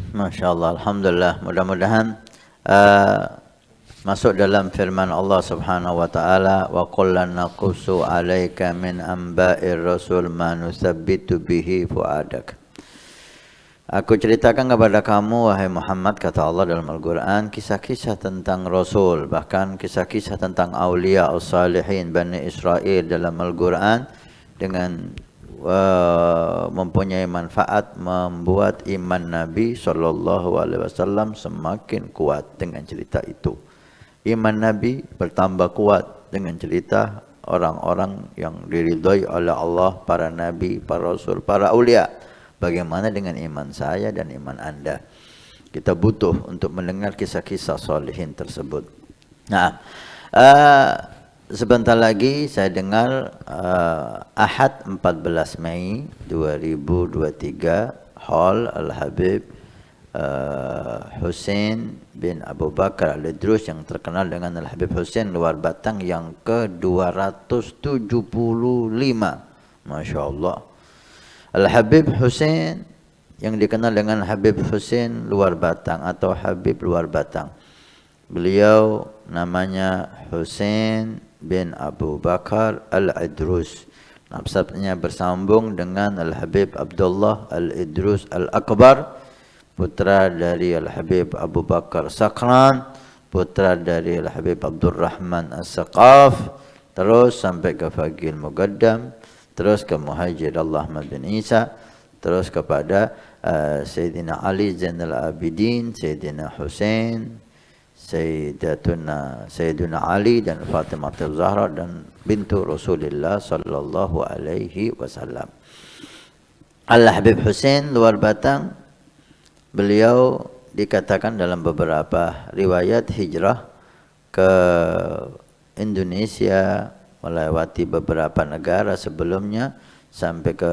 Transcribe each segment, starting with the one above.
Masya Allah, Alhamdulillah. Mudah-mudahan uh, masuk dalam firman Allah Subhanahu wa taala, wa qul lan naqussu 'alaika min amba'ir rasul ma nusabbitu bihi fuadak. Aku ceritakan kepada kamu wahai Muhammad, kata Allah dalam Al-Qur'an, kisah-kisah tentang rasul, bahkan kisah-kisah tentang aulia as-salihin Bani Israel dalam Al-Qur'an dengan mempunyai manfaat, membuat iman Nabi SAW semakin kuat dengan cerita itu. Iman Nabi bertambah kuat dengan cerita orang-orang yang diridhai oleh Allah, para Nabi, para Rasul, para aulia. Bagaimana dengan iman saya dan iman Anda? Kita butuh untuk mendengar kisah-kisah solihin tersebut. Nah, sebentar lagi saya dengar Ahad 14 Mei 2023 Hall Al-Habib Hussein bin Abu Bakar Al-Idrus yang terkenal dengan Al-Habib Hussein Luar Batang yang ke-275. Masya Allah. Al-Habib Hussein yang dikenal dengan Habib Hussein Luar Batang atau Habib Luar Batang. Beliau namanya Hussein bin Abu Bakar Al-Idrus. Nasabnya bersambung dengan Al-Habib Abdullah Al-Idrus Al-Akbar, putra dari Al-Habib Abu Bakar Sakran, putra dari Al-Habib Abdul Rahman As-Saqaf, terus sampai ke Faqih Muqaddam, terus ke Muhajir Allah Ahmad bin Isa, terus kepada Sayyidina Ali Zainal Abidin, Sayyidina Hussein, Sayyidina Ali dan Fatimah Zahra dan bintu Rasulullah sallallahu alaihi wasallam. Al-Habib Hussein Luar Batang, beliau dikatakan dalam beberapa riwayat hijrah ke Indonesia, melewati beberapa negara sebelumnya sampai ke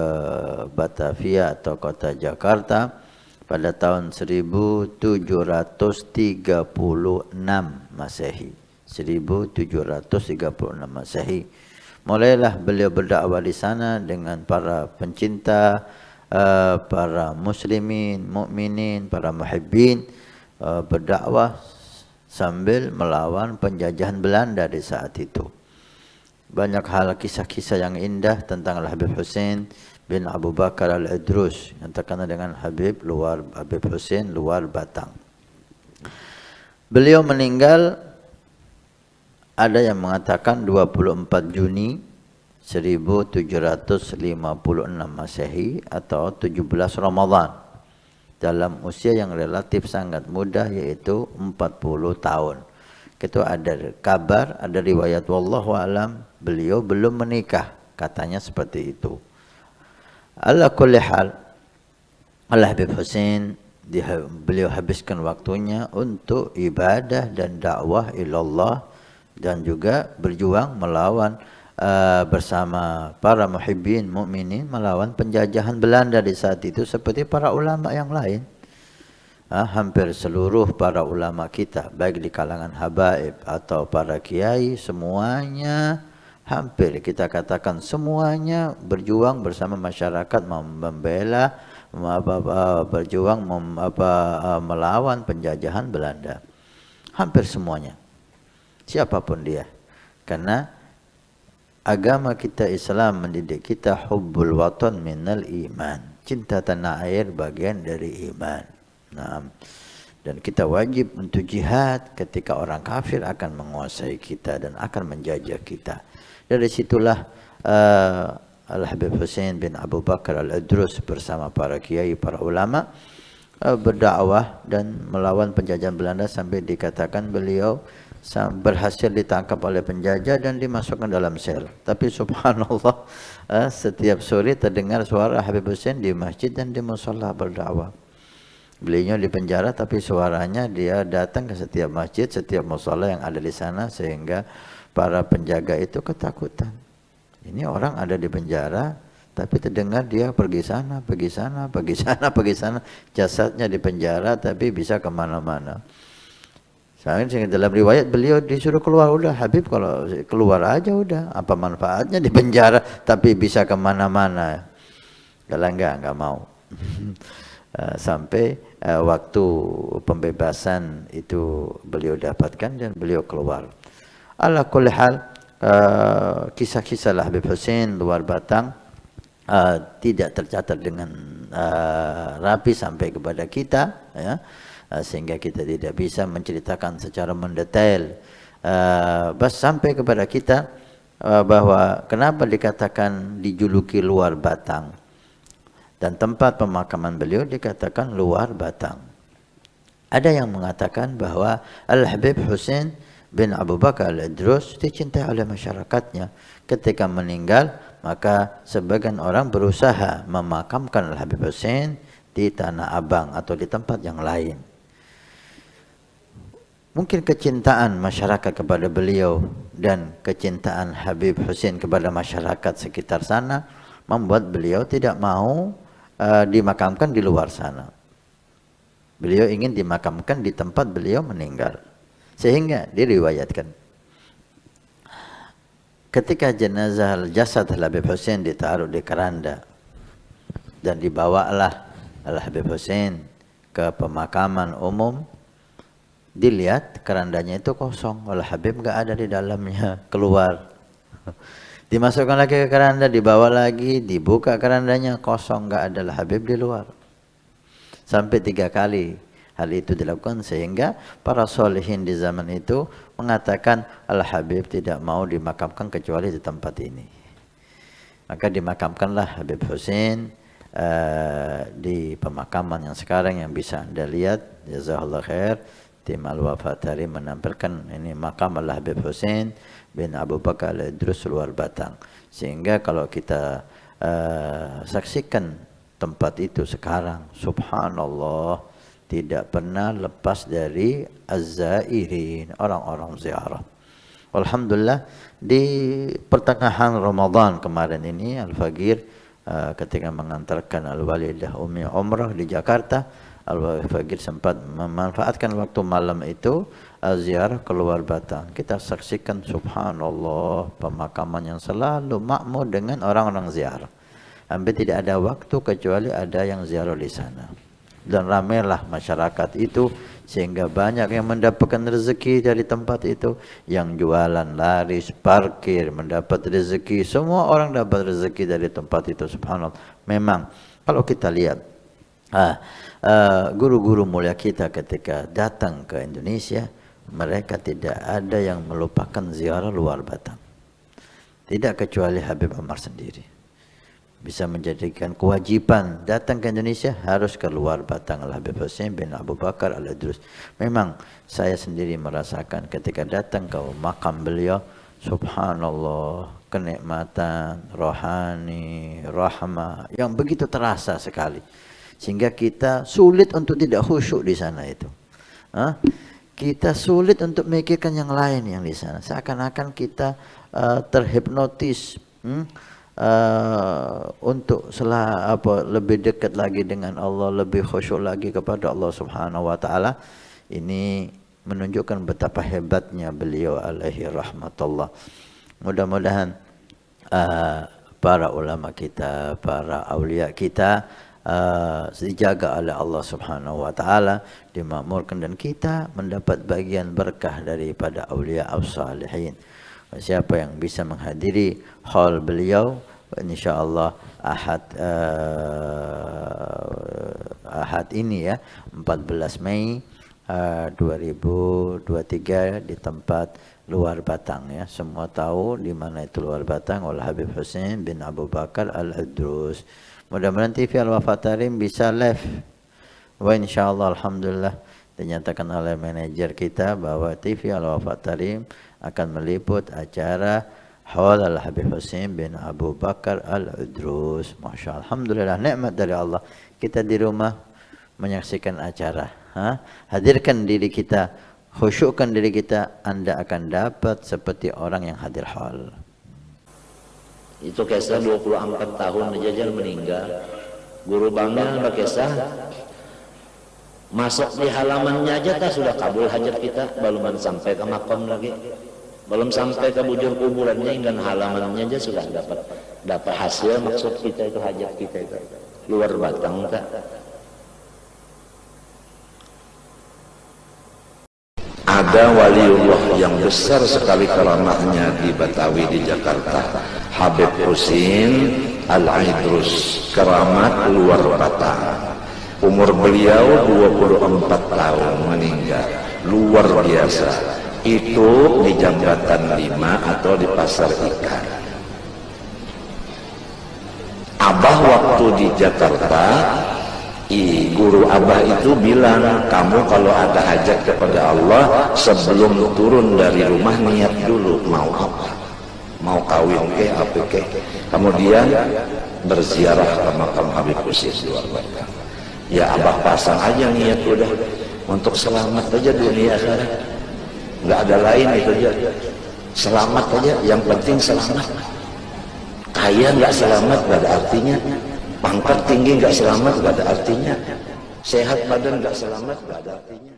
Batavia atau kota Jakarta pada tahun 1736 Masehi. 1736 Masehi. Mulailah beliau berdakwah di sana dengan para pencinta, para muslimin, mukminin, para muhibbin, berdakwah sambil melawan penjajahan Belanda di saat itu. Banyak hal kisah-kisah yang indah tentang Al-Habib Hussein bin Abu Bakar Al-Idrus yang terkenal dengan Habib Hussein Luar Batang. Beliau meninggal, ada yang mengatakan 24 Juni 1756 Masehi atau 17 Ramadan, dalam usia yang relatif sangat muda, yaitu 40 tahun. Itu ada kabar, ada riwayat wallahu alam beliau belum menikah, katanya seperti itu. Ala kulli hal, Al-Habib Hussein beliau habiskan waktunya untuk ibadah dan dakwah ilallah dan juga berjuang melawan bersama para muhibbin mukminin melawan penjajahan Belanda di saat itu, seperti para ulama yang lain. Hampir seluruh para ulama kita, baik di kalangan habaib atau para kiai, semuanya hampir kita katakan semuanya berjuang bersama masyarakat membela, berjuang melawan penjajahan Belanda. Hampir semuanya, siapapun dia, karena agama kita Islam mendidik kita hubbul watan minal iman, cinta tanah air bagian dari iman. Nah, dan kita wajib untuk jihad ketika orang kafir akan menguasai kita dan akan menjajah kita. Dari situlah Al-Habib Hussein bin Abu Bakar Al-Idrus bersama para kiai, para ulama berdakwah dan melawan penjajahan Belanda sampai dikatakan beliau berhasil ditangkap oleh penjajah dan dimasukkan dalam sel. Tapi subhanallah, setiap sore terdengar suara Habib Hussein di masjid dan di mushola berdakwah. Beliau di penjara tapi suaranya dia datang ke setiap masjid, setiap mushola yang ada di sana, sehingga para penjaga itu ketakutan. Ini orang ada di penjara tapi terdengar dia pergi sana, pergi sana, pergi sana, pergi sana. Jasadnya di penjara tapi bisa kemana-mana. Sehingga dalam riwayat beliau disuruh keluar, udah Habib kalau keluar aja udah, apa manfaatnya di penjara tapi bisa kemana-mana. Kalau enggak mau. sampai waktu pembebasan itu beliau dapatkan dan beliau keluar. Ala kulli hal, kisah-kisah Habib Hussein luar batang tidak tercatat dengan rapi sampai kepada kita, ya, sehingga kita tidak bisa menceritakan secara mendetail. Bas sampai kepada kita bahwa kenapa dikatakan dijuluki luar batang dan tempat pemakaman beliau dikatakan luar batang. Ada yang mengatakan bahwa Al-Habib Hussein bin Abu Bakar Al-Idrus dicintai oleh masyarakatnya. Ketika meninggal, maka sebagian orang berusaha memakamkan Al-Habib Hussein di Tanah Abang atau di tempat yang lain. Mungkin kecintaan masyarakat kepada beliau dan kecintaan Habib Hussein kepada masyarakat sekitar sana membuat beliau tidak mau dimakamkan di luar sana. Beliau ingin dimakamkan di tempat beliau meninggal. Sehingga diriwayatkan ketika jenazah jasad Habib Hussein ditaruh di keranda dan dibawalah Habib Hussein ke pemakaman umum, dilihat kerandanya itu kosong, Habib nggak ada di dalamnya, keluar. Dimasukkan lagi ke keranda, dibawa lagi, dibuka kerandanya, kosong, nggak ada Habib di luar. Sampai 3 kali hal itu dilakukan, sehingga para solehin di zaman itu mengatakan Al-Habib tidak mau dimakamkan kecuali di tempat ini. Maka dimakamkanlah Habib Hussein di pemakaman yang sekarang yang bisa Anda lihat. Jazakallah khair. Tim Al-Wafatari menampilkan ini makam Al-Habib Hussein bin Abu Bakar Al-Idrus luar batang. Sehingga kalau kita saksikan tempat itu sekarang, subhanallah, tidak pernah lepas dari az-zairin, orang-orang ziarah. Alhamdulillah, di pertengahan Ramadan kemarin ini Al-Faqir ketika mengantarkan Al-Walidah Umi umrah di Jakarta, Al-Faqir sempat memanfaatkan waktu malam itu ziarah keluar batang. Kita saksikan subhanallah pemakaman yang selalu makmur dengan orang-orang ziarah. Hampir tidak ada waktu kecuali ada yang ziarah di sana. Dan ramailah masyarakat itu sehingga banyak yang mendapatkan rezeki dari tempat itu. Yang jualan, laris, parkir, mendapat rezeki. Semua orang dapat rezeki dari tempat itu, subhanallah. Memang kalau kita lihat guru-guru mulia kita ketika datang ke Indonesia, mereka tidak ada yang melupakan ziarah luar batang. Tidak kecuali Habib Umar sendiri. Bisa menjadikan kewajiban datang ke Indonesia harus keluar batang Al-Habib Hussein bin Abu Bakar Al-Idrus. Memang saya sendiri merasakan ketika datang ke makam beliau, subhanallah, kenikmatan rohani, rahmah yang begitu terasa sekali. Sehingga kita sulit untuk tidak khusyuk di sana itu. Kita sulit untuk memikirkan yang lain yang di sana. Seakan-akan kita terhipnotis. Untuk lebih dekat lagi dengan Allah, lebih khusyuk lagi kepada Allah Subhanahu wa taala. Ini menunjukkan betapa hebatnya beliau alaihi rahmatullah. Mudah-mudahan para ulama kita, para aulia kita dijaga oleh Allah Subhanahu wa taala, dimakmurkan, dan kita mendapat bagian berkah daripada aulia as-salihin. Siapa yang bisa menghadiri hall beliau, insyaallah Ahad ini ya, 14 Mei 2023 di tempat luar batang ya. Semua tahu di mana itu luar batang, oleh Habib Hussein bin Abu Bakar Al-Idrus. Mudah-mudahan TV Al-Wafatarim bisa live. Wa insyaallah alhamdulillah dinyatakan oleh manajer kita bahwa TV Al-Wafatarim akan meliput acara Haul Al-Habib Hussein bin Abu Bakar Al-Idrus. Masya Allah, alhamdulillah, nikmat dari Allah. Kita di rumah menyaksikan acara. Hadirkan diri kita, khusyukkan diri kita, Anda akan dapat seperti orang yang hadir haul. Itu kisah 24 tahun Jajal meninggal. Guru bangga Mbak Kisah masuk di halamannya aja tak sudah kabul hajat kita, belum sampai ke makam lagi, belum sampai ke bujur kuburannya, hingga halamannya aja sudah dapat hasil. Maksud kita itu hajat kita itu luar batang tak. ada waliullah yang besar sekali karamahnya di Betawi di Jakarta, Habib Husin Al-Aidrus, keramat luar batang. Umur beliau 24 tahun meninggal, luar biasa. Itu di Jambatan 5 atau di Pasar Ikan. Abah waktu di Jakarta, guru Abah itu bilang, kamu kalau ada hajat kepada Allah sebelum turun dari rumah niat dulu mau apa, mau kawin apa kemudian berziarah ke makam Habib Husin luar batang. Ya Abah pasang aja niat udah untuk selamat aja dunia akhirat, nggak ada lain itu aja, selamat aja, yang penting selamat. Kaya nggak selamat nggak ada artinya, pangkat tinggi nggak selamat nggak ada artinya, sehat badan nggak selamat nggak ada artinya.